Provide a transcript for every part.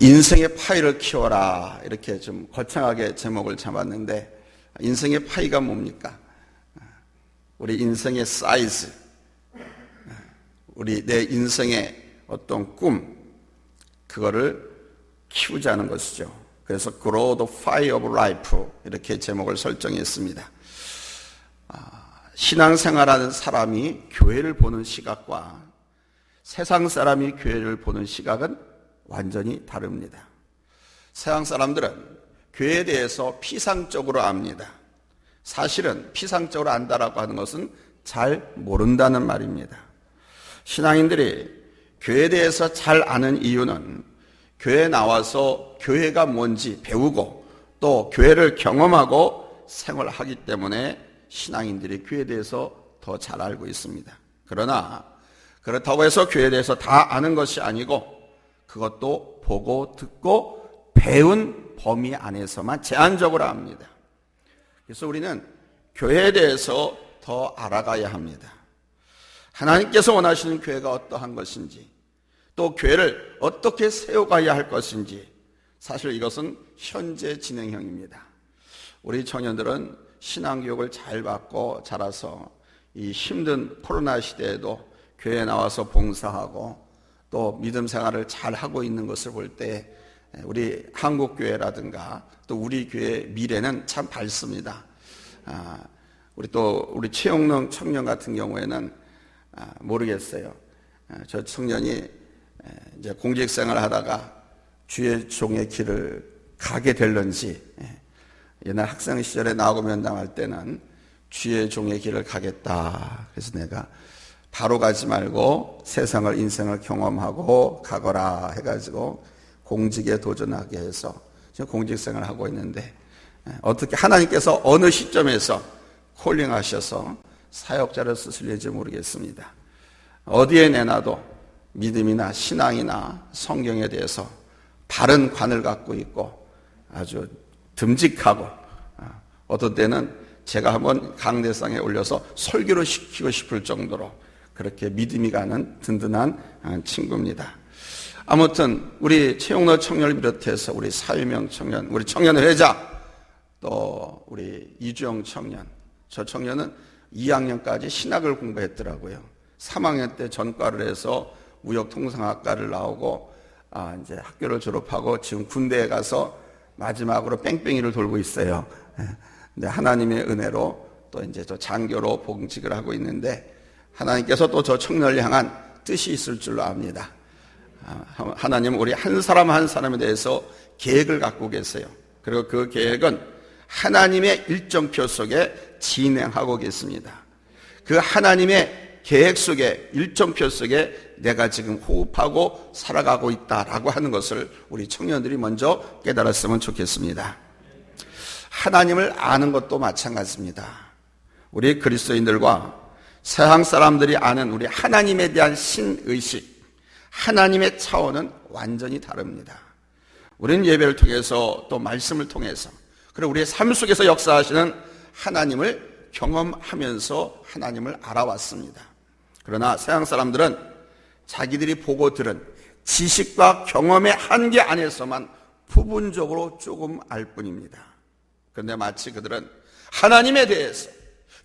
인생의 파이를 키워라, 이렇게 좀 거창하게 제목을 잡았는데, 인생의 파이가 뭡니까? 우리 인생의 사이즈, 내 인생의 어떤 꿈, 그거를 키우자는 것이죠. 그래서 Grow the Fire of Life, 이렇게 제목을 설정했습니다. 신앙생활하는 사람이 교회를 보는 시각과 세상 사람이 교회를 보는 시각은 완전히 다릅니다. 세상 사람들은 교회에 대해서 피상적으로 압니다. 사실은 피상적으로 안다라고 하는 것은 잘 모른다는 말입니다. 신앙인들이 교회에 대해서 잘 아는 이유는 교회에 나와서 교회가 뭔지 배우고 또 교회를 경험하고 생활하기 때문에 신앙인들이 교회에 대해서 더 잘 알고 있습니다. 그러나 그렇다고 해서 교회에 대해서 다 아는 것이 아니고 그것도 보고 듣고 배운 범위 안에서만 제한적으로 합니다. 그래서 우리는 교회에 대해서 더 알아가야 합니다. 하나님께서 원하시는 교회가 어떠한 것인지, 또 교회를 어떻게 세워가야 할 것인지, 사실 이것은 현재 진행형입니다. 우리 청년들은 신앙교육을 잘 받고 자라서 이 힘든 코로나 시대에도 교회에 나와서 봉사하고 또 믿음 생활을 잘 하고 있는 것을 볼 때 우리 한국교회라든가 또 우리 교회의 미래는 참 밝습니다. 우리 최용능 청년 같은 경우에는 모르겠어요. 저 청년이 이제 공직생활을 하다가 주의 종의 길을 가게 될런지, 옛날 학생 시절에 나하고 면담할 때는 주의 종의 길을 가겠다. 그래서 내가 바로 가지 말고 세상을, 인생을 경험하고 가거라 해가지고 공직에 도전하게 해서 지금 공직생활을 하고 있는데, 어떻게 하나님께서 어느 시점에서 콜링하셔서 사역자를 쓰실지 모르겠습니다. 어디에 내놔도 믿음이나 신앙이나 성경에 대해서 바른 관을 갖고 있고 아주 듬직하고, 어떤 때는 제가 한번 강대상에 올려서 설교를 시키고 싶을 정도로 그렇게 믿음이 가는 든든한 친구입니다. 아무튼 우리 최용로 청년을 비롯해서 우리 사유명 청년, 우리 청년회장, 또 우리 이주영 청년, 저 청년은 2학년까지 신학을 공부했더라고요. 3학년 때 전과를 해서 무역통상학과를 나오고 이제 학교를 졸업하고 지금 군대에 가서 마지막으로 뺑뺑이를 돌고 있어요. 근데 하나님의 은혜로 또 이제 저 장교로 봉직을 하고 있는데, 하나님께서 또 저 청년을 향한 뜻이 있을 줄로 압니다. 하나님은 우리 한 사람 한 사람에 대해서 계획을 갖고 계세요. 그리고 그 계획은 하나님의 일정표 속에 진행하고 계십니다. 그 하나님의 계획 속에, 일정표 속에 내가 지금 호흡하고 살아가고 있다라고 하는 것을 우리 청년들이 먼저 깨달았으면 좋겠습니다. 하나님을 아는 것도 마찬가지입니다. 우리 그리스도인들과 세상 사람들이 아는 우리 하나님에 대한 신의식, 하나님의 차원은 완전히 다릅니다. 우리는 예배를 통해서 또 말씀을 통해서, 그리고 우리의 삶 속에서 역사하시는 하나님을 경험하면서 하나님을 알아왔습니다. 그러나 세상 사람들은 자기들이 보고 들은 지식과 경험의 한계 안에서만 부분적으로 조금 알 뿐입니다. 그런데 마치 그들은 하나님에 대해서,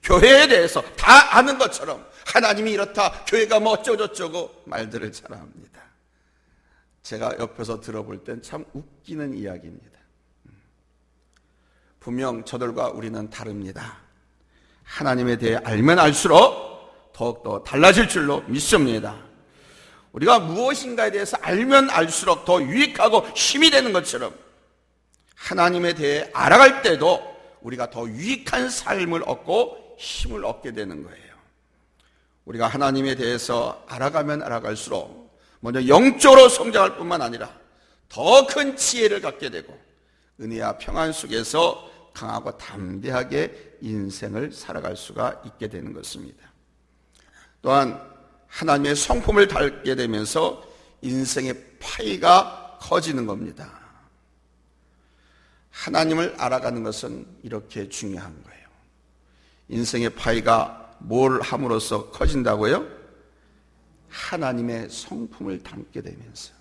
교회에 대해서 다 아는 것처럼 하나님이 이렇다, 교회가 뭐 어쩌고저쩌고 말들을 잘합니다. 제가 옆에서 들어볼 땐 참 웃기는 이야기입니다. 분명 저들과 우리는 다릅니다. 하나님에 대해 알면 알수록 더욱더 달라질 줄로 믿습니다. 우리가 무엇인가에 대해서 알면 알수록 더 유익하고 힘이 되는 것처럼 하나님에 대해 알아갈 때도 우리가 더 유익한 삶을 얻고 힘을 얻게 되는 거예요. 우리가 하나님에 대해서 알아가면 알아갈수록 먼저 영적으로 성장할 뿐만 아니라 더 큰 지혜를 갖게 되고 은혜와 평안 속에서 강하고 담대하게 인생을 살아갈 수가 있게 되는 것입니다. 또한 하나님의 성품을 닮게 되면서 인생의 파이가 커지는 겁니다. 하나님을 알아가는 것은 이렇게 중요한 거예요. 인생의 파이가 뭘 함으로써 커진다고요? 하나님의 성품을 담게 되면서,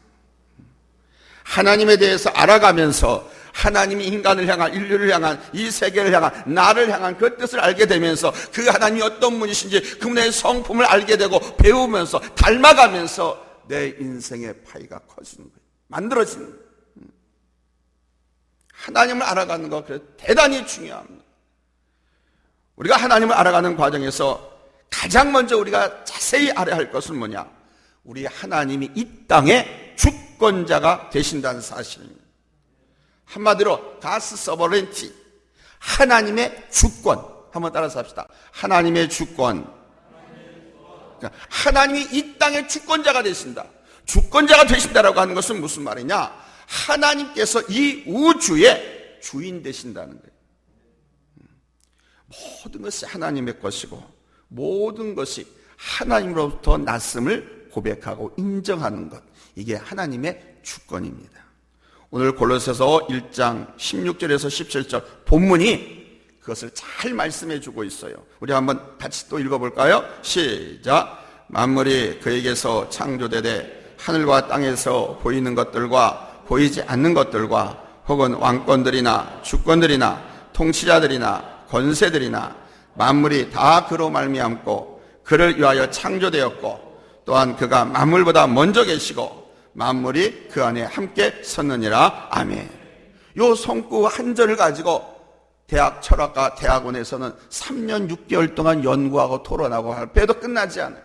하나님에 대해서 알아가면서 하나님이 인간을 향한, 인류를 향한, 이 세계를 향한, 나를 향한 그 뜻을 알게 되면서 그 하나님이 어떤 분이신지 그분의 성품을 알게 되고 배우면서 닮아가면서 내 인생의 파이가 커지는 거예요. 만들어지는 거예요. 하나님을 알아가는 거 대단히 중요합니다. 우리가 하나님을 알아가는 과정에서 가장 먼저 우리가 자세히 알아야 할 것은 뭐냐? 우리 하나님이 이 땅의 주권자가 되신다는 사실입니다. 한마디로 God's sovereignty, 하나님의 주권. 한번 따라서 합시다. 하나님의 주권. 그러니까 하나님이 이 땅의 주권자가 되신다. 주권자가 되신다라고 하는 것은 무슨 말이냐? 하나님께서 이 우주의 주인 되신다는 거예요. 모든 것이 하나님의 것이고 모든 것이 하나님으로부터 났음을 고백하고 인정하는 것, 이게 하나님의 주권입니다. 오늘 골로새서 1장 16절에서 17절 본문이 그것을 잘 말씀해 주고 있어요. 우리 한번 같이 또 읽어볼까요? 시작. 만물이 그에게서 창조되되 하늘과 땅에서 보이는 것들과 보이지 않는 것들과 혹은 왕권들이나 주권들이나 통치자들이나 권세들이나 만물이 다 그로 말미암고 그를 위하여 창조되었고 또한 그가 만물보다 먼저 계시고 만물이 그 안에 함께 섰느니라. 아멘. 요 성구 한 절을 가지고 대학 철학과 대학원에서는 3년 6개월 동안 연구하고 토론하고 할 때도 끝나지 않아요.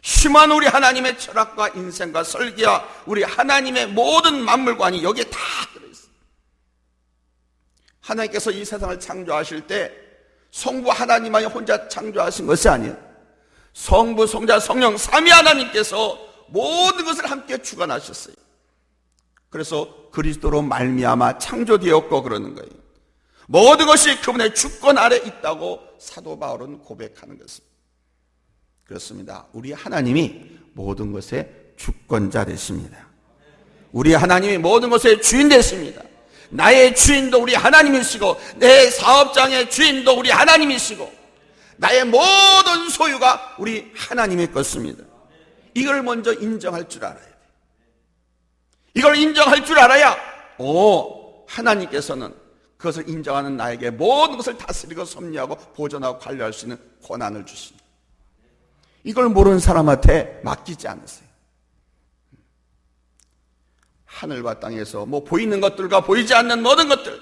심한 우리 하나님의 철학과 인생과 설계와 우리 하나님의 모든 만물관이 여기에 다 들어있어요. 하나님께서 이 세상을 창조하실 때 성부 하나님만이 혼자 창조하신 것이 아니에요. 성부, 성자, 성령 삼위 하나님께서 모든 것을 함께 주관하셨어요. 그래서 그리스도로 말미암아 창조되었고 그러는 거예요. 모든 것이 그분의 주권 아래 있다고 사도 바울은 고백하는 것입니다. 그렇습니다. 우리 하나님이 모든 것의 주권자 되십니다. 우리 하나님이 모든 것의 주인 되십니다. 나의 주인도 우리 하나님이시고 내 사업장의 주인도 우리 하나님이시고 나의 모든 소유가 우리 하나님의 것입니다. 이걸 먼저 인정할 줄 알아야 돼. 이걸 인정할 줄 알아야 하나님께서는 그것을 인정하는 나에게 모든 것을 다스리고 섭리하고 보존하고 관리할 수 있는 권한을 주십니다. 이걸 모르는 사람한테 맡기지 않으세요. 하늘과 땅에서 보이는 것들과 보이지 않는 모든 것들,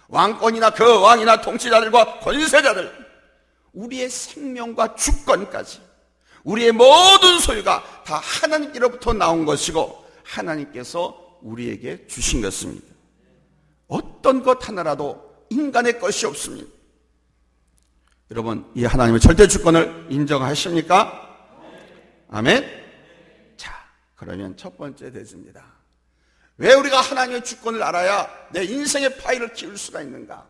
왕권이나 그 왕이나 통치자들과 권세자들, 우리의 생명과 주권까지 우리의 모든 소유가 다 하나님께로부터 나온 것이고 하나님께서 우리에게 주신 것입니다. 어떤 것 하나라도 인간의 것이 없습니다. 여러분, 이 하나님의 절대 주권을 인정하십니까? 아멘. 자, 그러면 첫 번째 대지입니다. 왜 우리가 하나님의 주권을 알아야 내 인생의 파이를 키울 수가 있는가?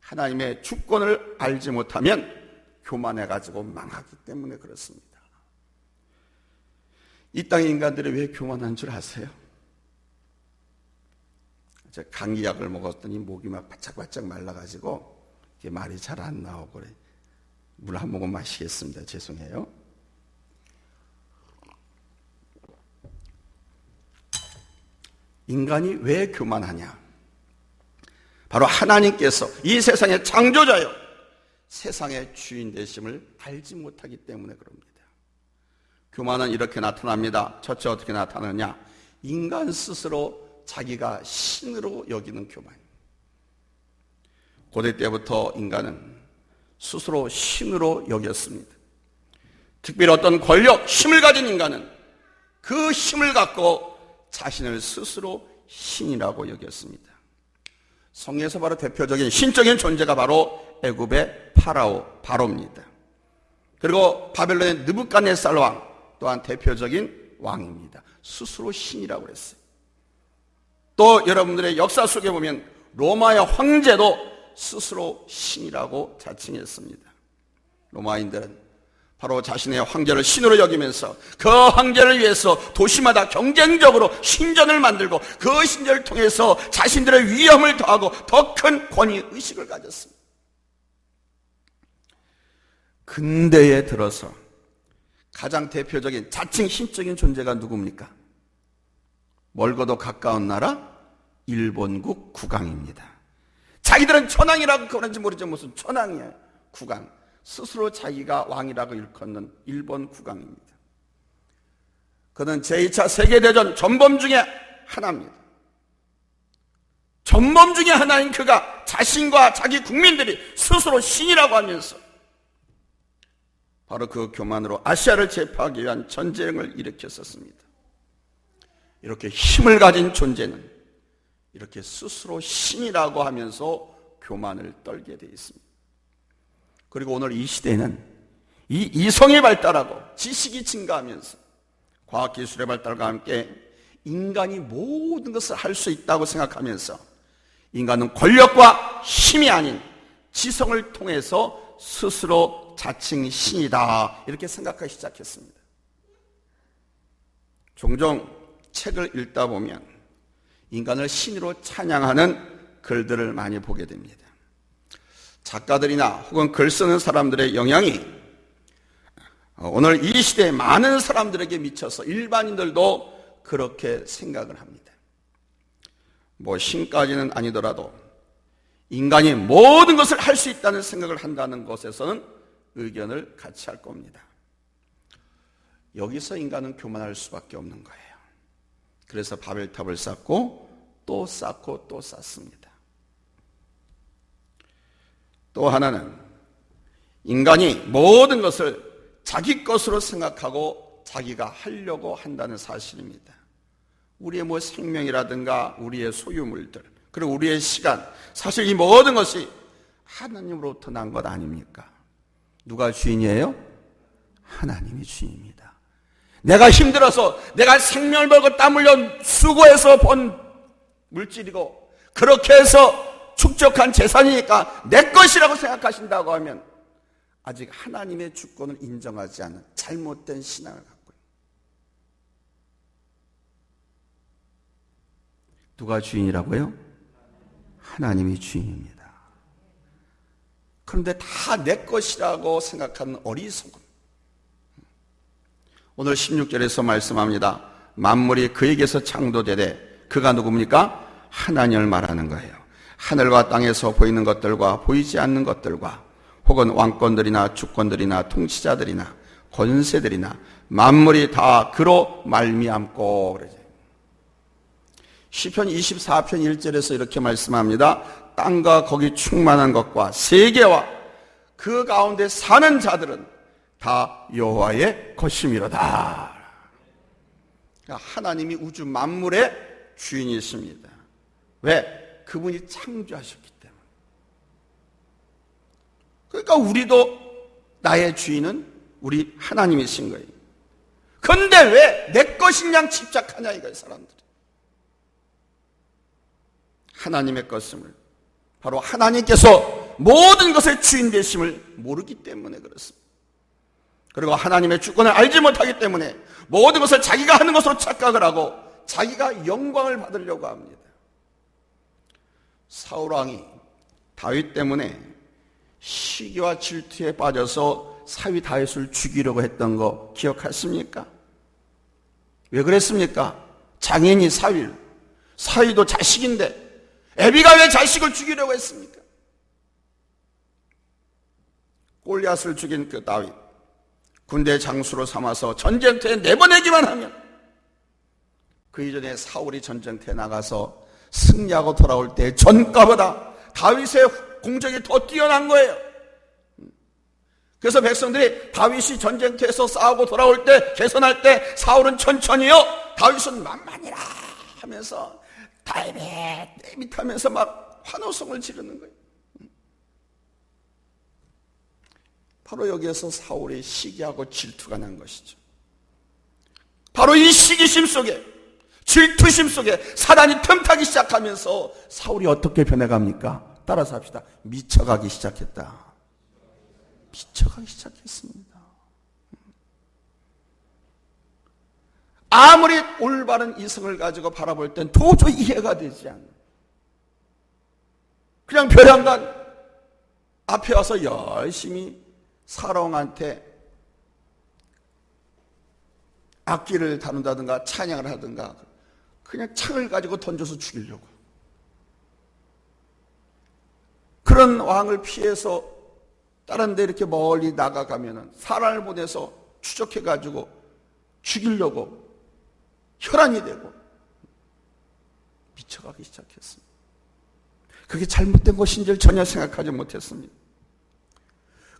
하나님의 주권을 알지 못하면 교만해가지고 망하기 때문에 그렇습니다. 이 땅의 인간들이 왜 교만한 줄 아세요? 제가 감기약을 먹었더니 목이 막 바짝바짝 말라가지고 이게 말이 잘 안 나오고 그래. 물 한 모금 마시겠습니다. 죄송해요. 인간이 왜 교만하냐? 바로 하나님께서 이 세상의 창조자요 세상의 주인 되심을 알지 못하기 때문에 그럽니다. 교만은 이렇게 나타납니다. 첫째 어떻게 나타나느냐? 인간 스스로 자기가 신으로 여기는 교만. 고대 때부터 인간은 스스로 신으로 여겼습니다. 특별히 어떤 권력, 힘을 가진 인간은 그 힘을 갖고 자신을 스스로 신이라고 여겼습니다. 성경에서 바로 대표적인 신적인 존재가 바로 애굽의 바로입니다. 그리고 바벨론의 느부갓네살 왕 또한 대표적인 왕입니다. 스스로 신이라고 그랬어요. 또 여러분들의 역사 속에 보면 로마의 황제도 스스로 신이라고 자칭했습니다. 로마인들은 바로 자신의 황제를 신으로 여기면서 그 황제를 위해서 도시마다 경쟁적으로 신전을 만들고 그 신전을 통해서 자신들의 위엄을 더하고 더 큰 권위의식을 가졌습니다. 근대에 들어서 가장 대표적인 자칭 신적인 존재가 누굽니까? 멀고도 가까운 나라 일본국 국왕입니다. 자기들은 천황이라고 그러는지 모르지만 무슨 천황이에요. 국왕. 스스로 자기가 왕이라고 일컫는 일본 국왕입니다. 그는 제2차 세계대전 전범 중에 하나입니다. 전범 중에 하나인 그가 자신과 자기 국민들이 스스로 신이라고 하면서 바로 그 교만으로 아시아를 제패하기 위한 전쟁을 일으켰었습니다. 이렇게 힘을 가진 존재는 이렇게 스스로 신이라고 하면서 교만을 떨게 되어 있습니다. 그리고 오늘 이 시대에는 이 이성이 발달하고 지식이 증가하면서 과학기술의 발달과 함께 인간이 모든 것을 할 수 있다고 생각하면서 인간은 권력과 힘이 아닌 지성을 통해서 스스로 자칭 신이다 이렇게 생각하기 시작했습니다. 종종 책을 읽다 보면 인간을 신으로 찬양하는 글들을 많이 보게 됩니다. 작가들이나 혹은 글 쓰는 사람들의 영향이 오늘 이 시대에 많은 사람들에게 미쳐서 일반인들도 그렇게 생각을 합니다. 뭐 신까지는 아니더라도 인간이 모든 것을 할 수 있다는 생각을 한다는 것에서는 의견을 같이 할 겁니다. 여기서 인간은 교만할 수밖에 없는 거예요. 그래서 바벨탑을 쌓고 또 쌓고 또 쌓습니다. 또 하나는 인간이 모든 것을 자기 것으로 생각하고 자기가 하려고 한다는 사실입니다. 우리의 뭐 생명이라든가 우리의 소유물들 그리고 우리의 시간 사실 이 모든 것이 하나님으로부터 난 것 아닙니까? 누가 주인이에요? 하나님이 주인입니다. 내가 힘들어서 내가 생명을 걸고 땀 흘려 수고해서 번 물질이고 그렇게 해서 축적한 재산이니까 내 것이라고 생각하신다고 하면 아직 하나님의 주권을 인정하지 않는 잘못된 신앙을 갖고 있는 누가 주인이라고요? 하나님이 주인입니다. 그런데 다 내 것이라고 생각하는 어리석음. 오늘 16절에서 말씀합니다. 만물이 그에게서 창조되되 그가 누굽니까? 하나님을 말하는 거예요. 하늘과 땅에서 보이는 것들과 보이지 않는 것들과 혹은 왕권들이나 주권들이나 통치자들이나 권세들이나 만물이 다 그로 말미암고 그러죠. 시편 24편 1절에서 이렇게 말씀합니다. 땅과 거기 충만한 것과 세계와 그 가운데 사는 자들은 다 여호와의 것이미로다. 그러니까 하나님이 우주 만물의 주인이십니다. 왜? 그분이 창조하셨기 때문에. 그러니까 우리도 나의 주인은 우리 하나님이신 거예요. 그런데 왜 내 것인 양 집착하냐 이거예요, 사람들이. 하나님의 것임을, 바로 하나님께서 모든 것의 주인 되심을 모르기 때문에 그렇습니다. 그리고 하나님의 주권을 알지 못하기 때문에 모든 것을 자기가 하는 것으로 착각을 하고 자기가 영광을 받으려고 합니다. 사울 왕이 다윗 때문에 시기와 질투에 빠져서 사위 다윗을 죽이려고 했던 거 기억하십니까? 왜 그랬습니까? 장인이 사위도 자식인데 애비가 왜 자식을 죽이려고 했습니까? 골리앗을 죽인 그 다윗, 군대 장수로 삼아서 전쟁터에 내보내기만 하면 그 이전에 사울이 전쟁터에 나가서 승리하고 돌아올 때 전가보다 다윗의 공적이 더 뛰어난 거예요. 그래서 백성들이 다윗이 전쟁터에서 싸우고 돌아올 때, 개선할 때 사울은 천천히요, 다윗은 만만이라 하면서 다윗 하면서 막 환호성을 지르는 거예요. 바로 여기에서 사울의 시기하고 질투가 난 것이죠. 바로 이 시기심 속에, 질투심 속에 사단이 틈타기 시작하면서 사울이 어떻게 변해갑니까? 따라서 합시다. 미쳐가기 시작했다. 미쳐가기 시작했습니다. 아무리 올바른 이성을 가지고 바라볼 땐 도저히 이해가 되지 않는, 그냥 벼랑간 앞에 와서 열심히 사롱한테 악기를 다룬다든가 찬양을 하든가 그냥 창을 가지고 던져서 죽이려고. 그런 왕을 피해서 다른 데 이렇게 멀리 나가가면은 사람을 보내서 추적해가지고 죽이려고 혈안이 되고 미쳐가기 시작했습니다. 그게 잘못된 것인 줄 전혀 생각하지 못했습니다.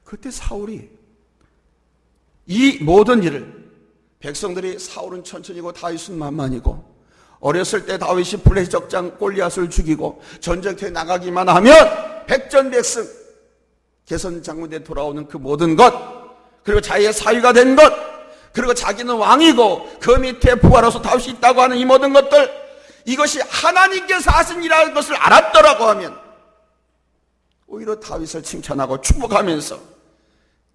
그때 사울이 이 모든 일을, 백성들이 사울은 천천히고 다윗은 만만이고, 어렸을 때 다윗이 블레셋 적장 골리앗을 죽이고 전쟁터에 나가기만 하면 백전백승, 개선 장군에 돌아오는 그 모든 것, 그리고 자기의 사위가 된 것, 그리고 자기는 왕이고 그 밑에 부하로서 다윗이 있다고 하는 이 모든 것들, 이것이 하나님께서 하신 일이라는 것을 알았더라고 하면 오히려 다윗을 칭찬하고 축복하면서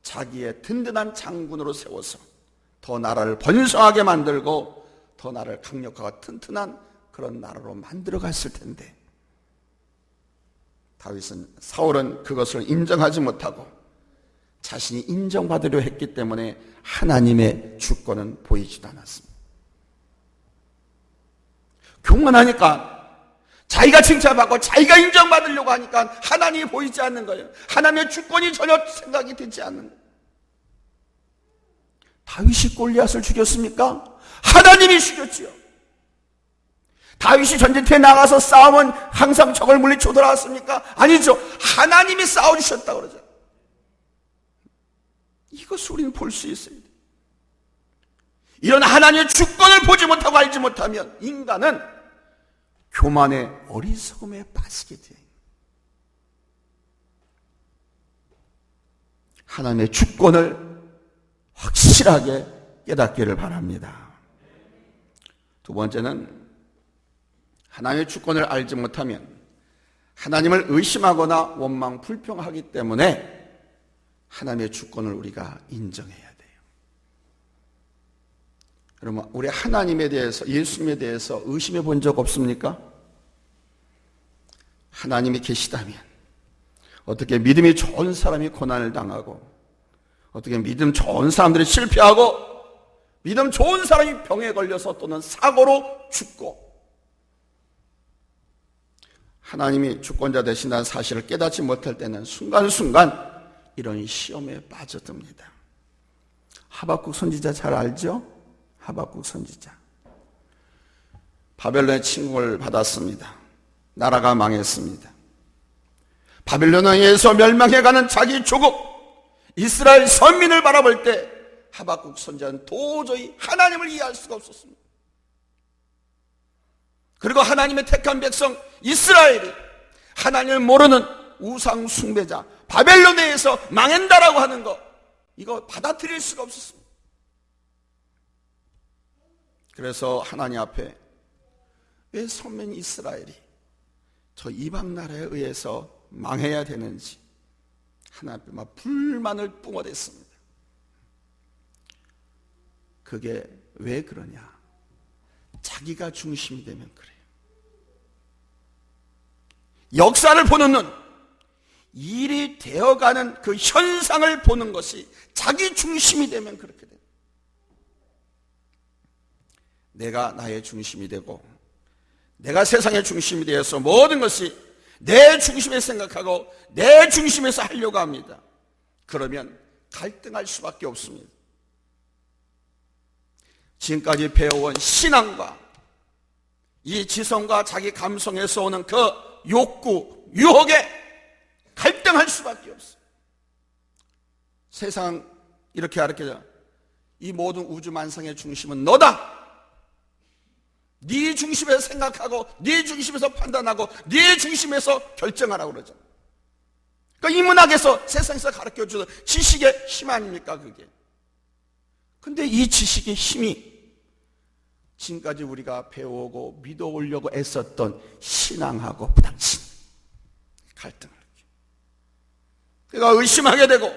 자기의 든든한 장군으로 세워서 더 나라를 번성하게 만들고 더 나라를 강력하고 튼튼한 그런 나라로 만들어 갔을 텐데, 사울은 그것을 인정하지 못하고 자신이 인정받으려 했기 때문에 하나님의 주권은 보이지도 않았습니다. 교만하니까, 자기가 칭찬받고 자기가 인정받으려고 하니까 하나님이 보이지 않는 거예요. 하나님의 주권이 전혀 생각이 되지 않는 거예요. 다윗이 골리앗을 죽였습니까? 하나님이 죽였지요. 다윗이 전쟁터에 나가서 싸우면 항상 적을 물리치고 돌아왔습니까? 아니죠. 하나님이 싸워주셨다고 그러죠. 이것을 우리는 볼 수 있어야 돼요. 이런 하나님의 주권을 보지 못하고 알지 못하면 인간은 교만의 어리석음에 빠지게 돼요. 하나님의 주권을 확실하게 깨닫기를 바랍니다. 두 번째는, 하나님의 주권을 알지 못하면 하나님을 의심하거나 원망 불평하기 때문에 하나님의 주권을 우리가 인정해야 돼요. 여러분, 우리 하나님에 대해서, 예수님에 대해서 의심해 본 적 없습니까? 하나님이 계시다면 어떻게 믿음이 좋은 사람이 고난을 당하고, 어떻게 믿음 좋은 사람들이 실패하고, 믿음 좋은 사람이 병에 걸려서 또는 사고로 죽고, 하나님이 주권자 되신다는 사실을 깨닫지 못할 때는 순간순간 이런 시험에 빠져듭니다. 하박국 선지자 잘 알죠? 하박국 선지자. 바벨론의 침공을 받았습니다. 나라가 망했습니다. 바벨론에 의해서 멸망해가는 자기 조국 이스라엘 선민을 바라볼 때 하박국 선지자는 도저히 하나님을 이해할 수가 없었습니다. 그리고 하나님의 택한 백성 이스라엘이 하나님을 모르는 우상 숭배자 바벨론에 의해서 망한다라고 하는 거, 이거 받아들일 수가 없었습니다. 그래서 하나님 앞에 왜 선민 이스라엘이 저 이방 나라에 의해서 망해야 되는지 하나님 앞에 막 불만을 뿜어댔습니다. 그게 왜 그러냐? 자기가 중심이 되면 그래요. 역사를 보는 눈, 일이 되어가는 그 현상을 보는 것이 자기 중심이 되면 그렇게 돼요. 내가 나의 중심이 되고 내가 세상의 중심이 되어서 모든 것이 내 중심에 생각하고 내 중심에서 하려고 합니다. 그러면 갈등할 수밖에 없습니다. 지금까지 배워온 신앙과 이 지성과 자기 감성에서 오는 그 욕구, 유혹에 갈등할 수밖에 없어요. 세상 이렇게 가르쳐줘. 이 모든 우주 만상의 중심은 너다. 네 중심에서 생각하고 네 중심에서 판단하고 네 중심에서 결정하라고 그러죠. 그러니까 이 문학에서 세상에서 가르쳐주는 지식의 힘 아닙니까 그게. 근데 이 지식의 힘이 지금까지 우리가 배우고 믿어오려고 애썼던 신앙하고 부닥친 갈등을, 그러니까 의심하게 되고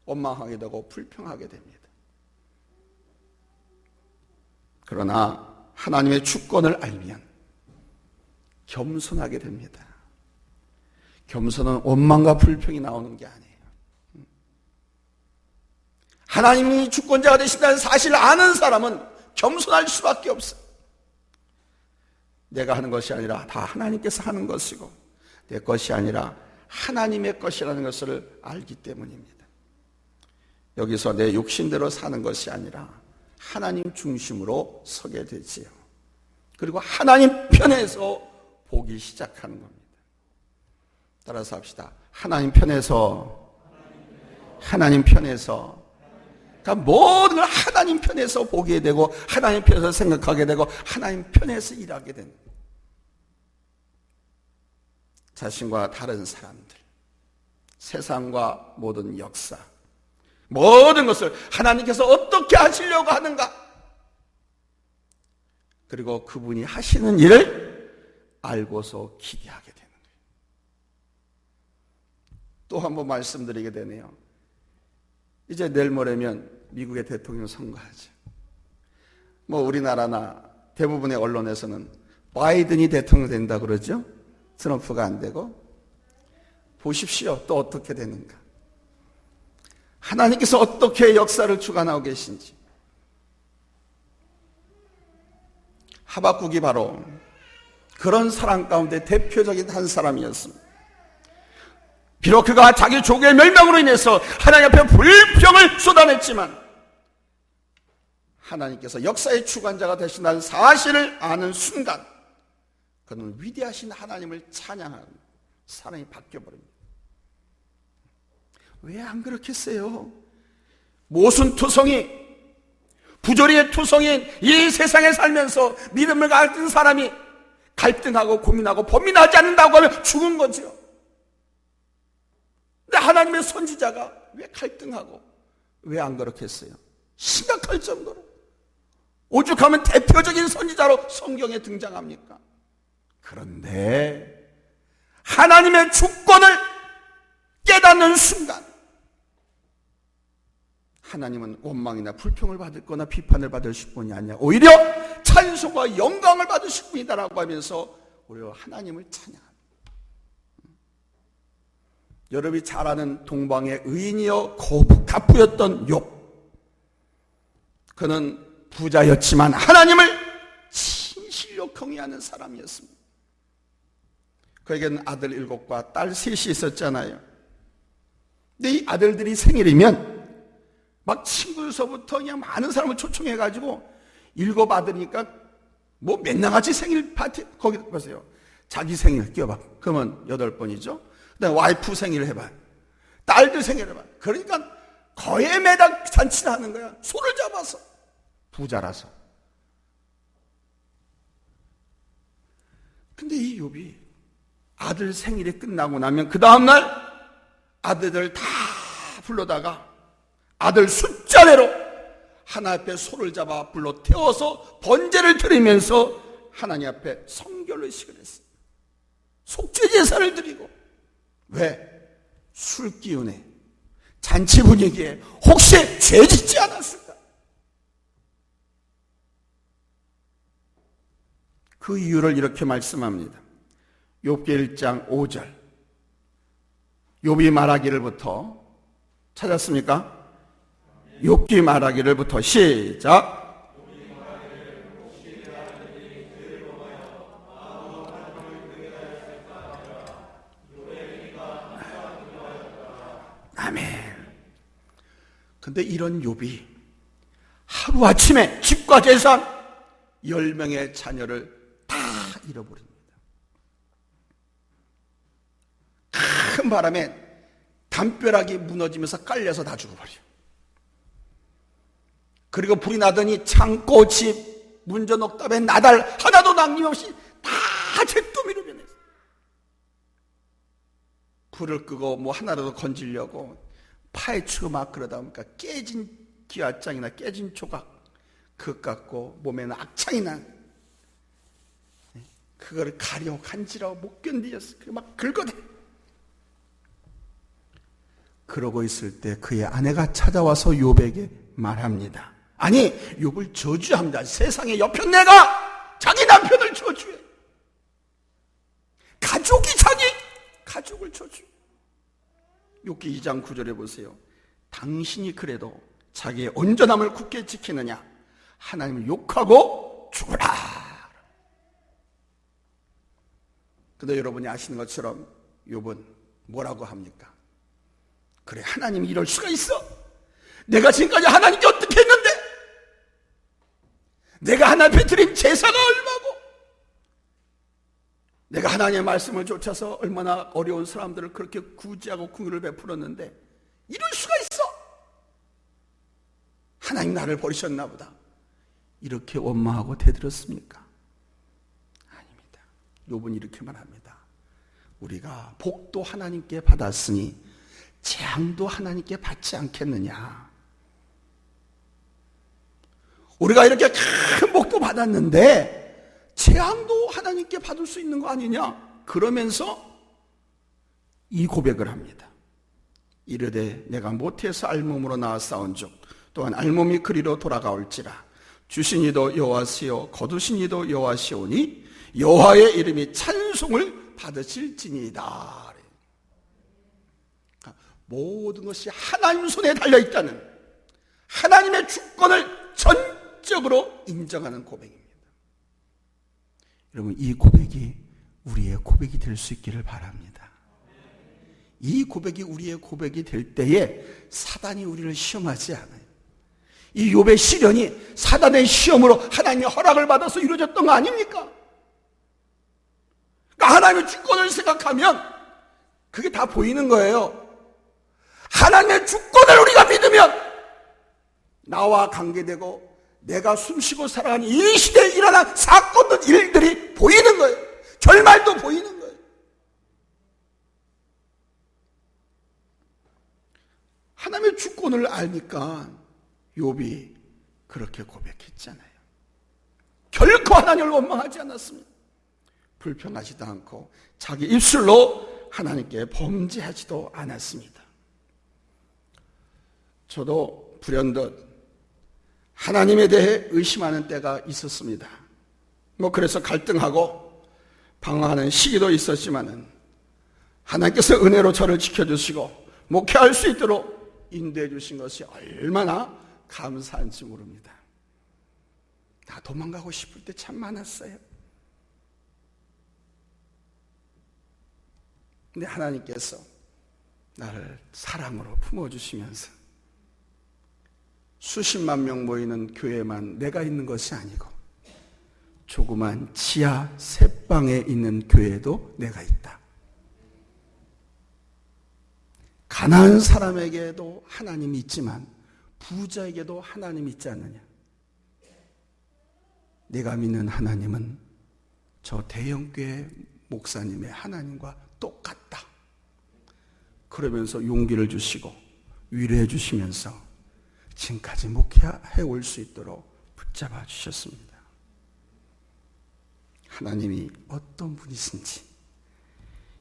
원망하게 되고 불평하게 됩니다. 그러나 하나님의 주권을 알면 겸손하게 됩니다. 겸손은 원망과 불평이 나오는 게 아니에요. 하나님이 주권자가 되신다는 사실을 아는 사람은 겸손할 수밖에 없어요. 내가 하는 것이 아니라 다 하나님께서 하는 것이고 내 것이 아니라 하나님의 것이라는 것을 알기 때문입니다. 여기서 내 욕심대로 사는 것이 아니라 하나님 중심으로 서게 되지요. 그리고 하나님 편에서 보기 시작하는 겁니다. 따라서 합시다. 하나님 편에서, 하나님 편에서. 그러니까 모든 걸 하나님 편에서 보게 되고 하나님 편에서 생각하게 되고 하나님 편에서 일하게 되는 거예요. 자신과 다른 사람들, 세상과 모든 역사, 모든 것을 하나님께서 어떻게 하시려고 하는가, 그리고 그분이 하시는 일을 알고서 기대하게 되는 거예요. 또 한 번 말씀드리게 되네요. 이제 내일 모레면 미국의 대통령 선거하죠. 뭐 우리나라나 대부분의 언론에서는 바이든이 대통령 된다 그러죠. 트럼프가 안 되고. 보십시오. 또 어떻게 되는가. 하나님께서 어떻게 역사를 주관하고 계신지. 하박국이 바로 그런 사람 가운데 대표적인 한 사람이었습니다. 비록 그가 자기 족의 멸망으로 인해서 하나님 앞에 불평을 쏟아냈지만 하나님께서 역사의 주관자가 되신다는 사실을 아는 순간 그는 위대하신 하나님을 찬양하는 사람이 바뀌어버립니다. 왜 안 그렇겠어요? 모순투성이, 부조리의 투성인 이 세상에 살면서 믿음을 가진 사람이 갈등하고 고민하고 범민하지 않는다고 하면 죽은 거죠. 근데 하나님의 선지자가 왜 갈등하고 왜 안 그렇겠어요? 심각할 정도로 오죽하면 대표적인 선지자로 성경에 등장합니까? 그런데 하나님의 주권을 깨닫는 순간 하나님은 원망이나 불평을 받을 거나 비판을 받으실 분이 아니야. 오히려 찬송과 영광을 받으실 분이다라고 하면서 오히려 하나님을 찬양합니다. 여러분이 잘 아는 동방의 의인이여 갑부였던 욥. 그는 부자였지만 하나님을 진실로 경외하는 사람이었습니다. 그에게는 아들 7과 딸 3이 있었잖아요. 근데 이 아들들이 생일이면 막 친구서부터 그냥 많은 사람을 초청해가지고 7 아들이니까 뭐 맨날 같이 생일 파티, 거기 보세요. 자기 생일 끼워봐. 그러면 8번이죠. 그다음에 와이프 생일 해봐. 딸들 생일 해봐. 그러니까 거의 매달 잔치를 하는 거야. 손을 잡아서. 부자라서. 근데 이 욥이 아들 생일이 끝나고 나면 그 다음날 아들들 다 불러다가 아들 숫자대로 하나님 앞에 소를 잡아 불러 태워서 번제를 드리면서 하나님 앞에 성결의식을 했어요. 속죄 제사를 드리고. 왜? 술 기운에 잔치 분위기에 혹시 죄 짓지 않았을까? 그 이유를 이렇게 말씀합니다. 욥기 1장 5절. 욥이 말하기를부터 찾았습니까? 욥기 말하기를부터 시작. 아멘. 근데 이런 욥이 하루아침에 집과 재산 10명의 자녀를 다 잃어버립니다. 큰 바람에 담벼락이 무너지면서 깔려서 다 죽어버려요. 그리고 불이 나더니 창고, 집, 문전 옥답에 나달 하나도 남김없이 다 잿더미로 변했어요. 불을 끄고 뭐 하나라도 건지려고 파헤치고 막 그러다 보니까 깨진 기와장이나 깨진 조각 그것 갖고 몸에는 악창이 난 그거를 가려고 간지러워 못 견디었어. 막 긁어대. 그러고 있을 때 그의 아내가 찾아와서 욥에게 말합니다. 아니, 욥을 저주합니다. 세상에 옆편 내가 자기 남편을 저주해. 가족이 자기 가족을 저주해. 욥기 2장 9절에 보세요. 당신이 그래도 자기의 온전함을 굳게 지키느냐? 하나님을 욕하고 죽어라. 근데 여러분이 아시는 것처럼 욥은 뭐라고 합니까? 그래, 하나님이 이럴 수가 있어? 내가 지금까지 하나님께 어떻게 했는데? 내가 하나님 앞에 드린 제사가 얼마고? 내가 하나님의 말씀을 쫓아서 얼마나 어려운 사람들을 그렇게 구제하고 긍휼을 베풀었는데 이럴 수가 있어? 하나님 나를 버리셨나 보다. 이렇게 원망하고 대들었습니까? 아닙니다. 욥은 이렇게 말합니다. 우리가 복도 하나님께 받았으니 재앙도 하나님께 받지 않겠느냐. 우리가 이렇게 큰 복도 받았는데 재앙도 하나님께 받을 수 있는 거 아니냐. 그러면서 이 고백을 합니다. 이르되 내가 모태에서 알몸으로 나와 싸운즉 또한 알몸이 그리로 돌아가올지라. 주신 이도 여호와시요 거두신 이도 여호와시오니 여호와의 이름이 찬송을 받으실지니이다. 모든 것이 하나님 손에 달려있다는 하나님의 주권을 전적으로 인정하는 고백입니다. 여러분, 이 고백이 우리의 고백이 될 수 있기를 바랍니다. 이 고백이 우리의 고백이 될 때에 사단이 우리를 시험하지 않아요. 이 욥의 시련이 사단의 시험으로 하나님의 허락을 받아서 이루어졌던 거 아닙니까? 그러니까 하나님의 주권을 생각하면 그게 다 보이는 거예요. 하나님의 주권을 우리가 믿으면 나와 관계되고 내가 숨쉬고 살아가는 이 시대에 일어난 사건들, 일들이 보이는 거예요. 결말도 보이는 거예요. 하나님의 주권을 알니까 욥이 그렇게 고백했잖아요. 결코 하나님을 원망하지 않았습니다. 불평하지도 않고 자기 입술로 하나님께 범죄하지도 않았습니다. 저도 불현듯 하나님에 대해 의심하는 때가 있었습니다. 그래서 갈등하고 방황하는 시기도 있었지만은 하나님께서 은혜로 저를 지켜주시고 목회할 수 있도록 인도해 주신 것이 얼마나 감사한지 모릅니다. 나 도망가고 싶을 때 참 많았어요. 근데 하나님께서 나를 사랑으로 품어주시면서 수십만 명 모이는 교회만 내가 있는 것이 아니고 조그만 지하 셋방에 있는 교회도 내가 있다. 가난한 사람에게도 하나님이 있지만 부자에게도 하나님이 있지 않느냐. 내가 믿는 하나님은 저 대형교회 목사님의 하나님과 똑같다. 그러면서 용기를 주시고 위로해 주시면서 지금까지 목회해 올 수 있도록 붙잡아 주셨습니다. 하나님이 어떤 분이신지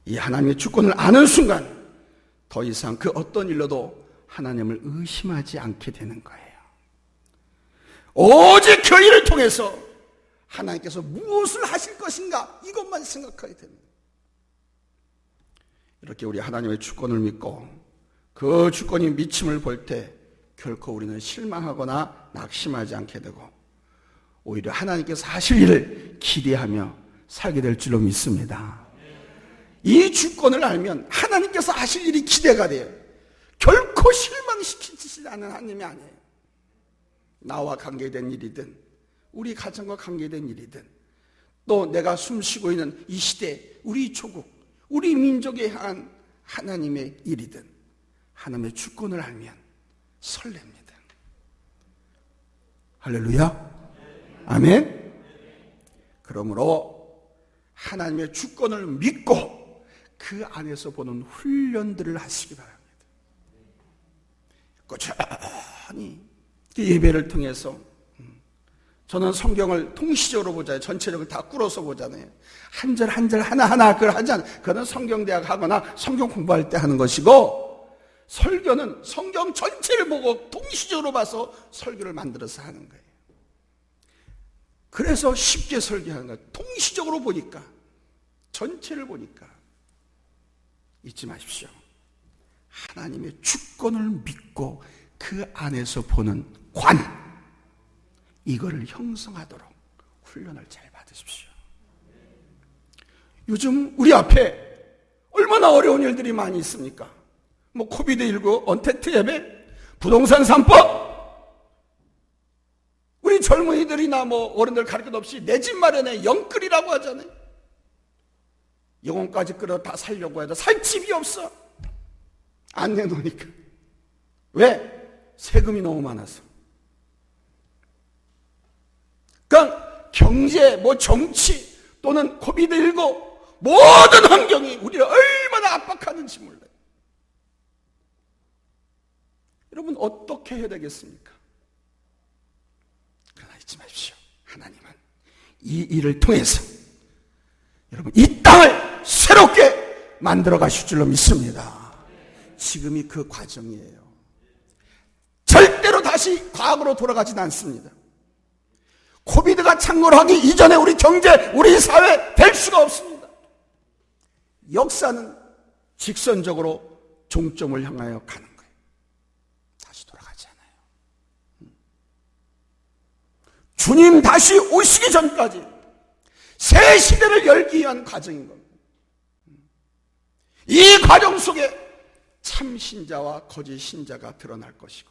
이 하나님의 주권을 아는 순간 더 이상 그 어떤 일로도 하나님을 의심하지 않게 되는 거예요. 오직 그 일을 통해서 하나님께서 무엇을 하실 것인가 이것만 생각하게 됩니다. 이렇게 우리 하나님의 주권을 믿고 그 주권이 미침을 볼 때 결코 우리는 실망하거나 낙심하지 않게 되고 오히려 하나님께서 하실 일을 기대하며 살게 될 줄로 믿습니다. 이 주권을 알면 하나님께서 하실 일이 기대가 돼요. 결코 실망시키지 않는 하나님이 아니에요. 나와 관계된 일이든 우리 가정과 관계된 일이든 또 내가 숨쉬고 있는 이 시대, 우리 조국, 우리 민족에 향한 하나님의 일이든 하나님의 주권을 알면 설렙니다. 할렐루야. 아멘. 그러므로 하나님의 주권을 믿고 그 안에서 보는 훈련들을 하시기 바랍니다. 꾸준히 예배를 통해서 저는 성경을 통시적으로 보잖아요. 전체적으로 다 꿇어서 보잖아요. 한 절 한 절 하나하나 그걸 하지 않아요. 그거는 성경대학 하거나 성경 공부할 때 하는 것이고 설교는 성경 전체를 보고 통시적으로 봐서 설교를 만들어서 하는 거예요. 그래서 쉽게 설교하는 거예요. 통시적으로 보니까, 전체를 보니까. 잊지 마십시오. 하나님의 주권을 믿고 그 안에서 보는 관, 이거를 형성하도록 훈련을 잘 받으십시오. 요즘 우리 앞에 얼마나 어려운 일들이 많이 있습니까? 뭐 코비드19, 언택트 예배, 부동산 3법, 우리 젊은이들이나 뭐 어른들 가르칠 것 없이 내 집 마련에 영끌이라고 하잖아요. 영혼까지 끌어 다 살려고 해도 살 집이 없어. 안 내놓으니까. 왜? 세금이 너무 많아서. 그러니까 경제, 뭐 정치 또는 코비드19 모든 환경이 우리를 얼마나 압박하는지 몰라요. 여러분 어떻게 해야 되겠습니까? 그러나 잊지 마십시오. 하나님은 이 일을 통해서 여러분 이 땅을 새롭게 만들어 가실 줄로 믿습니다. 지금이 그 과정이에요. 절대로 다시 과거로 돌아가진 않습니다. 코비드가 창궐하기 이전에 우리 경제, 우리 사회 될 수가 없습니다. 역사는 직선적으로 종점을 향하여 가는 거예요. 다시 돌아가지 않아요. 주님 다시 오시기 전까지 새 시대를 열기 위한 과정인 겁니다. 이 과정 속에 참 신자와 거짓 신자가 드러날 것이고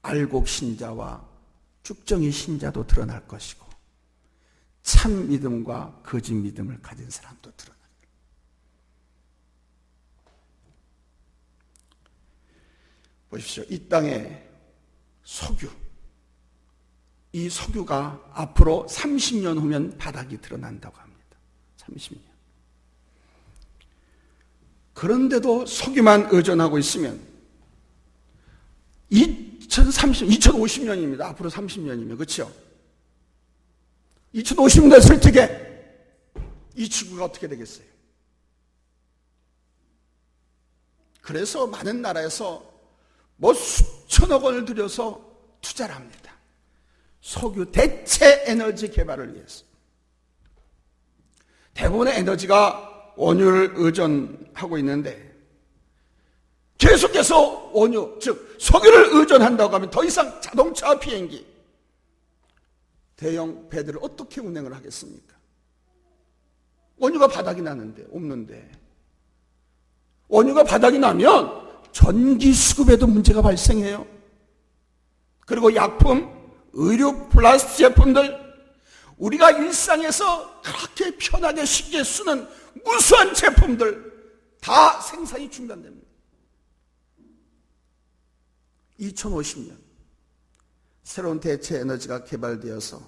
알곡 신자와 쭉정이 신자도 드러날 것이고 참 믿음과 거짓 믿음을 가진 사람도 드러날 거예요. 보십시오. 이 땅에 석유, 이 석유가 앞으로 30년 후면 바닥이 드러난다고 합니다. 30년. 그런데도 석유만 의존하고 있으면 2050년입니다. 앞으로 30년이면. 그렇죠? 2050년 됐을 적에 이 지구가 어떻게 되겠어요? 그래서 많은 나라에서 뭐 수천억 원을 들여서 투자를 합니다. 석유 대체 에너지 개발을 위해서. 대부분의 에너지가 원유를 의존하고 있는데 계속해서 원유, 즉 석유를 의존한다고 하면 더 이상 자동차와 비행기, 대형 배들을 어떻게 운행을 하겠습니까? 원유가 바닥이 나는데, 없는데. 원유가 바닥이 나면 전기 수급에도 문제가 발생해요. 그리고 약품, 의료 플라스틱 제품들, 우리가 일상에서 그렇게 편하게 쉽게 쓰는 무수한 제품들 다 생산이 중단됩니다. 2050년 새로운 대체 에너지가 개발되어서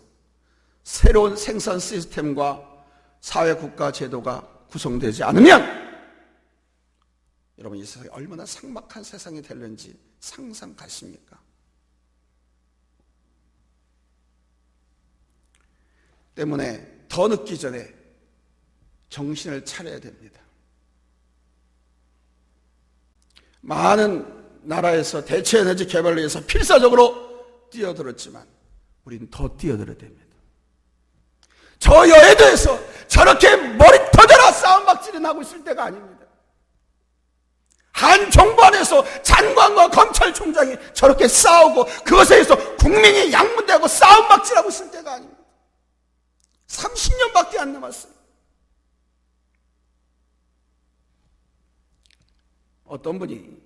새로운 생산 시스템과 사회 국가 제도가 구성되지 않으면 여러분 이 세상이 얼마나 삭막한 세상이 될는지 상상 가십니까? 때문에 더 늦기 전에 정신을 차려야 됩니다. 많은 나라에서 대체 에너지 개발을 위해서 필사적으로 뛰어들었지만 우리는 더 뛰어들어야 됩니다. 저 여의도에서 저렇게 머리 터져라 싸움박질이 나고 있을 때가 아닙니다. 한 정부 안에서 장관과 검찰총장이 저렇게 싸우고 그것에 의해서 국민이 양분되고 싸움박질하고 있을 때가 아닙니다. 30년밖에 안 남았어요. 어떤 분이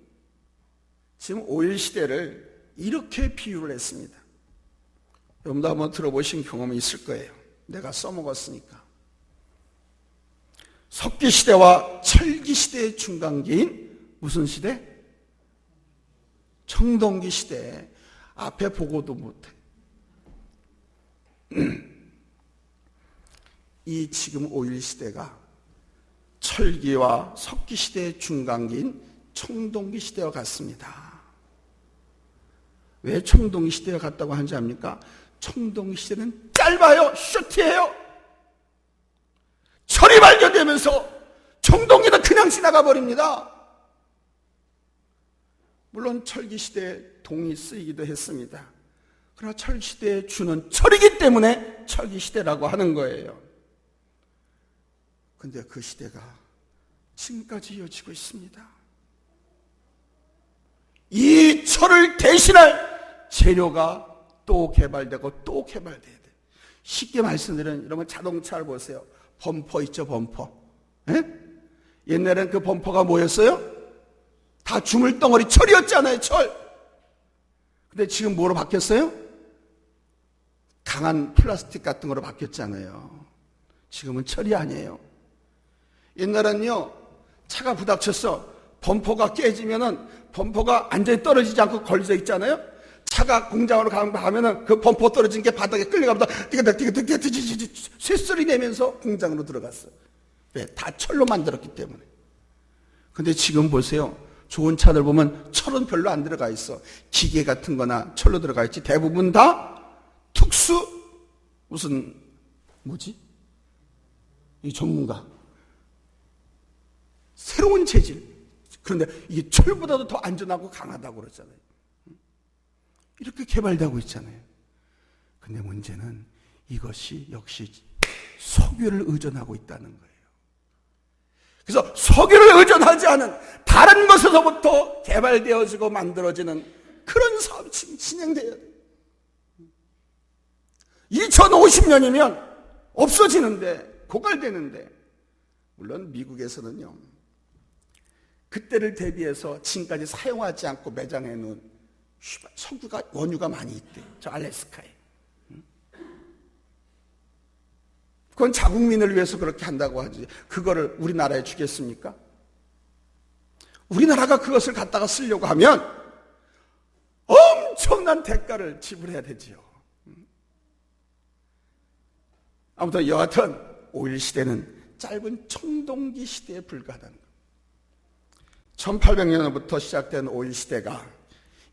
지금 5.1 시대를 이렇게 비유를 했습니다. 여러분도 한번 들어보신 경험이 있을 거예요. 내가 써먹었으니까. 석기 시대와 철기 시대의 중간기인 무슨 시대? 청동기 시대. 앞에 보고도 못해. 이 지금 5.1 시대가 철기와 석기 시대의 중간기인 청동기 시대와 같습니다. 왜 청동기 시대와 같다고 하는지 압니까? 청동기 시대는 짧아요. 쇼트해요. 철이 발견되면서 청동기는 그냥 지나가 버립니다. 물론 철기 시대에 동이 쓰이기도 했습니다. 그러나 철시대의 주는 철이기 때문에 철기 시대라고 하는 거예요. 근데 그 시대가 지금까지 이어지고 있습니다. 이 철을 대신할 재료가 또 개발되고 또 개발돼야 돼요. 쉽게 말씀드리면 여러분 자동차를 보세요. 범퍼 있죠, 범퍼. 예? 옛날엔 그 범퍼가 뭐였어요? 다 주물덩어리 철이었잖아요, 철. 근데 지금 뭐로 바뀌었어요? 강한 플라스틱 같은 거로 바뀌었잖아요. 지금은 철이 아니에요. 옛날엔요, 차가 부닥쳤어. 범퍼가 깨지면은 범퍼가 완전히 떨어지지 않고 걸려져 있잖아요. 차가 공장으로 가면은 그 범퍼 떨어진 게 바닥에 끌려가면서 띠그띠그띠그 쇳소리 내면서 공장으로 들어갔어. 왜? 다 철로 만들었기 때문에. 근데 지금 보세요. 좋은 차들 보면 철은 별로 안 들어가 있어. 기계 같은 거나 철로 들어가 있지. 대부분 다 특수 무슨 뭐지? 이 전문가. 새로운 재질. 그런데 이게 철보다도 더 안전하고 강하다고 그러잖아요. 이렇게 개발되고 있잖아요. 근데 문제는 이것이 역시 석유를 의존하고 있다는 거예요. 그래서 석유를 의존하지 않은 다른 것에서부터 개발되어지고 만들어지는 그런 사업이 진행돼야 돼요. 2050년이면 없어지는데, 고갈되는데, 물론 미국에서는요, 그때를 대비해서 지금까지 사용하지 않고 매장해 놓은 석유가, 원유가 많이 있대. 저 알래스카에. 그건 자국민을 위해서 그렇게 한다고 하지. 그거를 우리나라에 주겠습니까? 우리나라가 그것을 갖다가 쓰려고 하면 엄청난 대가를 지불해야 되지요. 아무튼 여하튼 오일 시대는 짧은 청동기 시대에 불과하다는 거예요. 1800년부터 시작된 오일 시대가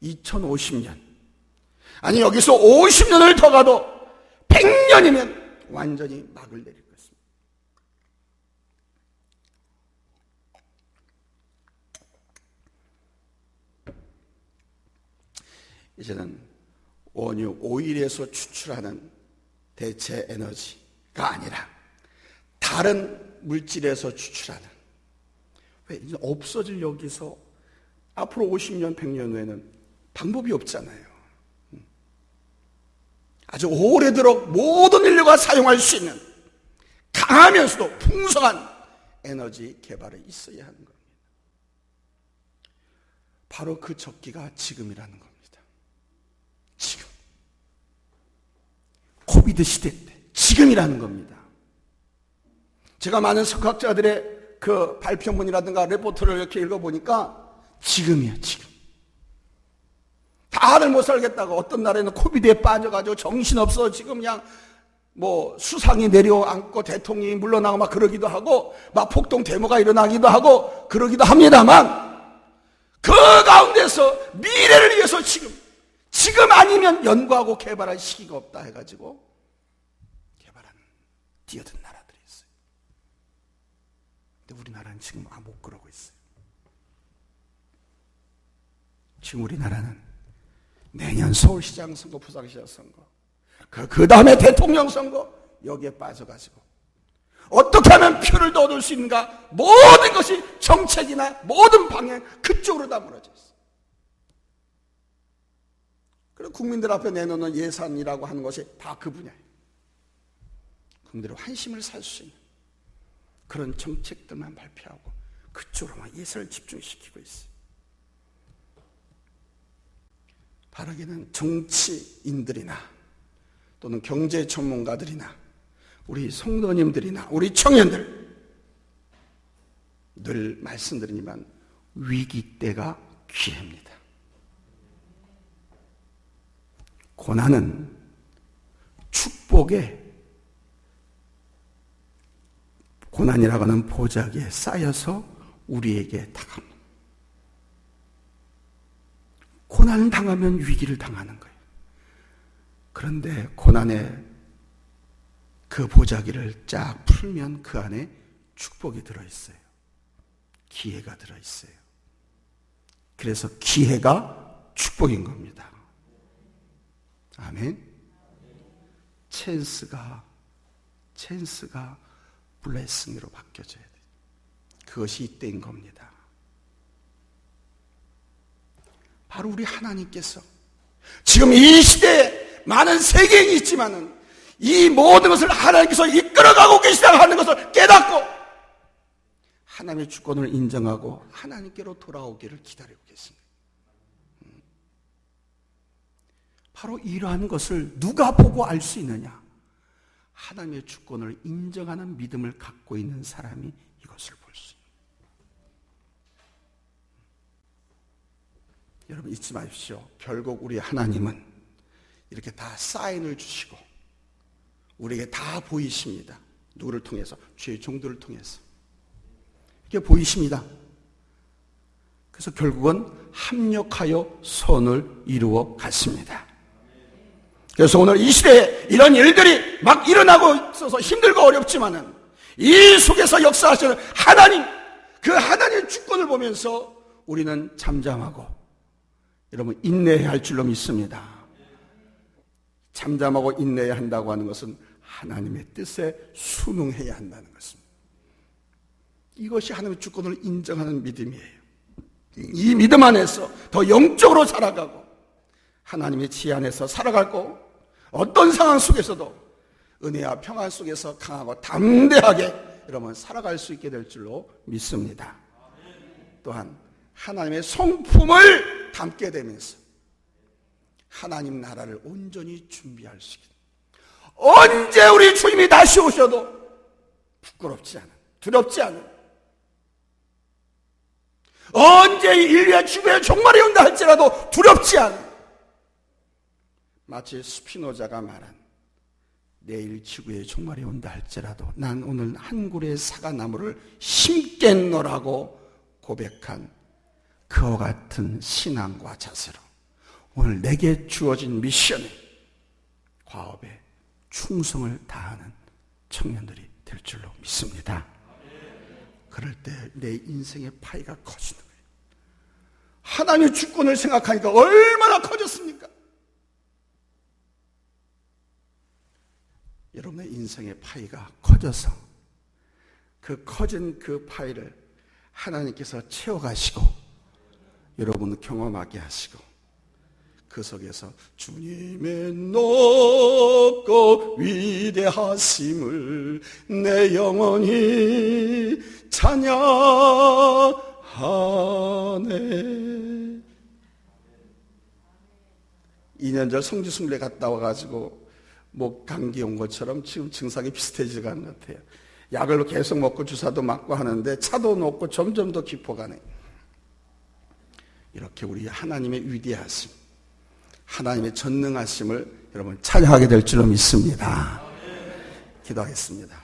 2050년, 아니 여기서 50년을 더 가도 100년이면 완전히 막을 내릴 것입니다. 이제는 원유 오일에서 추출하는 대체 에너지가 아니라 다른 물질에서 추출하는, 왜 이제 없어질 여기서 앞으로 50년, 100년 후에는 방법이 없잖아요. 아주 오래도록 모든 인류가 사용할 수 있는 강하면서도 풍성한 에너지 개발이 있어야 하는 겁니다. 바로 그 적기가 지금이라는 겁니다. 지금. 코비드 시대 때 지금이라는 겁니다. 제가 많은 석학자들의 그 발표문이라든가 레포트를 이렇게 읽어보니까 지금이야, 지금. 다들 못 살겠다고, 어떤 나라에는 코비드에 빠져가지고 정신없어 지금 그냥 뭐 수상이 내려앉고 대통령이 물러나고 막 그러기도 하고 막 폭동 데모가 일어나기도 하고 그러기도 합니다만, 그 가운데서 미래를 위해서 지금 아니면 연구하고 개발할 시기가 없다 해가지고 개발하는 뛰어든 나라들이 있어요. 근데 우리나라는 지금 못 그러고 있어요. 지금 우리나라는 내년 서울시장 선거, 부산시장 선거, 그 다음에 대통령 선거, 여기에 빠져가지고 어떻게 하면 표를 더 얻을 수 있는가, 모든 것이 정책이나 모든 방향 그쪽으로 다 무너져 있어요. 그리고 국민들 앞에 내놓는 예산이라고 하는 것이 다 그 분야예요. 국민들의 환심을 살 수 있는 그런 정책들만 발표하고 그쪽으로만 예산을 집중시키고 있어요. 바라기는 정치인들이나 또는 경제 전문가들이나 우리 성도님들이나 우리 청년들, 늘 말씀드리지만 위기 때가 기회입니다. 고난은 축복의, 고난이라고 하는 보자기에 쌓여서 우리에게 다가옵니다. 고난을 당하면 위기를 당하는 거예요. 그런데 고난의 그 보자기를 쫙 풀면 그 안에 축복이 들어있어요. 기회가 들어있어요. 그래서 기회가 축복인 겁니다. 아멘. 찬스가 블레싱으로 바뀌어져야 돼요. 그것이 이때인 겁니다. 바로 우리 하나님께서 지금 이 시대에 많은 세계인이 있지만은 이 모든 것을 하나님께서 이끌어가 살아가고 계시다 하는 것을 깨닫고 하나님의 주권을 인정하고 하나님께로 돌아오기를 기다리고 계십니다. 바로 이러한 것을 누가 보고 알 수 있느냐? 하나님의 주권을 인정하는 믿음을 갖고 있는 사람이 이것을 볼 수 있습니다. 여러분 잊지 마십시오. 결국 우리 하나님은 이렇게 다 사인을 주시고 우리에게 다 보이십니다. 누구를 통해서? 주의 종들을 통해서 이렇게 보이십니다. 그래서 결국은 합력하여 선을 이루어 갔습니다. 그래서 오늘 이 시대에 이런 일들이 막 일어나고 있어서 힘들고 어렵지만은 이 속에서 역사하시는 하나님, 그 하나님의 주권을 보면서 우리는 잠잠하고 여러분 인내해야 할 줄로 믿습니다. 잠잠하고 인내해야 한다고 하는 것은 하나님의 뜻에 순응해야 한다는 것입니다. 이것이 하나님의 주권을 인정하는 믿음이에요. 이 믿음 안에서 더 영적으로 살아가고 하나님의 지혜 안에서 살아가고 어떤 상황 속에서도 은혜와 평안 속에서 강하고 담대하게 여러분 살아갈 수 있게 될 줄로 믿습니다. 또한 하나님의 성품을 담게 되면서 하나님 나라를 온전히 준비할 수 있게, 언제 우리 주님이 다시 오셔도 부끄럽지 않은, 두렵지 않은, 언제 인류의 지구의 종말이 온다 할지라도 두렵지 않은, 마치 스피노자가 말한 내일 지구의 종말이 온다 할지라도 난 오늘 한 그루의 사과나무를 심겠노라고 고백한 그와 같은 신앙과 자세로 오늘 내게 주어진 미션에 과업에 충성을 다하는 청년들이 될 줄로 믿습니다. 그럴 때 내 인생의 파이가 커지는 거예요. 하나님의 주권을 생각하니까 얼마나 커졌습니까? 여러분의 인생의 파이가 커져서 그 커진 그 파이를 하나님께서 채워가시고 여러분을 경험하게 하시고 그 속에서 주님의 높고 위대하심을 내 영혼이 찬양하네. 2년 전 성지순례 갔다 와가지고 목 감기 온 것처럼 지금 증상이 비슷해지지 않는 것 같아요. 약을 계속 먹고 주사도 맞고 하는데 차도 녹고 점점 더 깊어가네. 이렇게 우리 하나님의 위대하심, 하나님의 전능하심을 여러분 찬양하게 될 줄로 믿습니다. 기도하겠습니다.